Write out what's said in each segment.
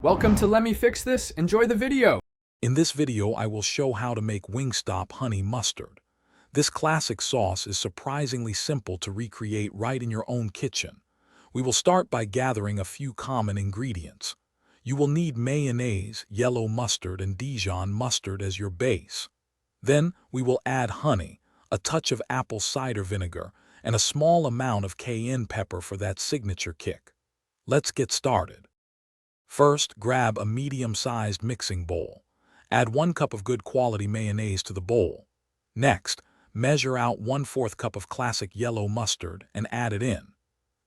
Welcome to Let Me Fix This. Enjoy the video. In this video, I will show how to make Wingstop honey mustard. This classic sauce is surprisingly simple to recreate right in your own kitchen. We will start by gathering a few common ingredients. You will need mayonnaise, yellow mustard, and Dijon mustard as your base. Then we will add honey, a touch of apple cider vinegar, and a small amount of cayenne pepper for that signature kick. Let's get started. First, grab a medium-sized mixing bowl. Add 1 cup of good quality mayonnaise to the bowl. Next, measure out 1/4 cup of classic yellow mustard and add it in.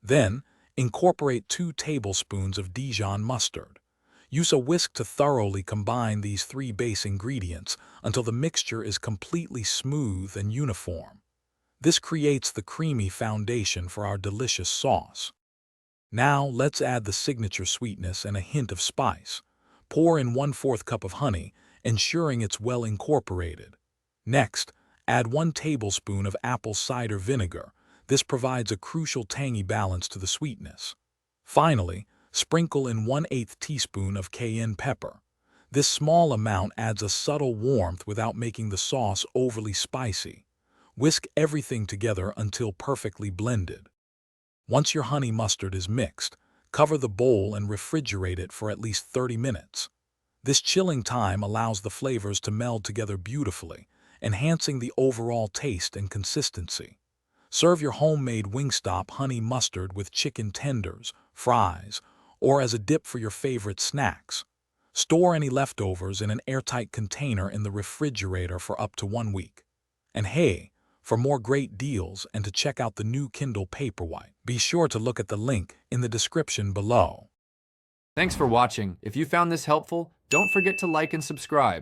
Then, incorporate 2 tablespoons of Dijon mustard. Use a whisk to thoroughly combine these 3 base ingredients until the mixture is completely smooth and uniform. This creates the creamy foundation for our delicious sauce. Now, let's add the signature sweetness and a hint of spice. Pour in 1/4 cup of honey, ensuring it's well incorporated. Next, add 1 tablespoon of apple cider vinegar. This provides a crucial tangy balance to the sweetness. Finally, sprinkle in 1/8 teaspoon of cayenne pepper. This small amount adds a subtle warmth without making the sauce overly spicy. Whisk everything together until perfectly blended. Once your honey mustard is mixed, cover the bowl and refrigerate it for at least 30 minutes. This chilling time allows the flavors to meld together beautifully, enhancing the overall taste and consistency. Serve your homemade Wingstop honey mustard with chicken tenders, fries, or as a dip for your favorite snacks. Store any leftovers in an airtight container in the refrigerator for up to 1 week. And hey, for more great deals and to check out the new Kindle Paperwhite, be sure to look at the link in the description below. Thanks for watching. If you found this helpful, don't forget to like and subscribe.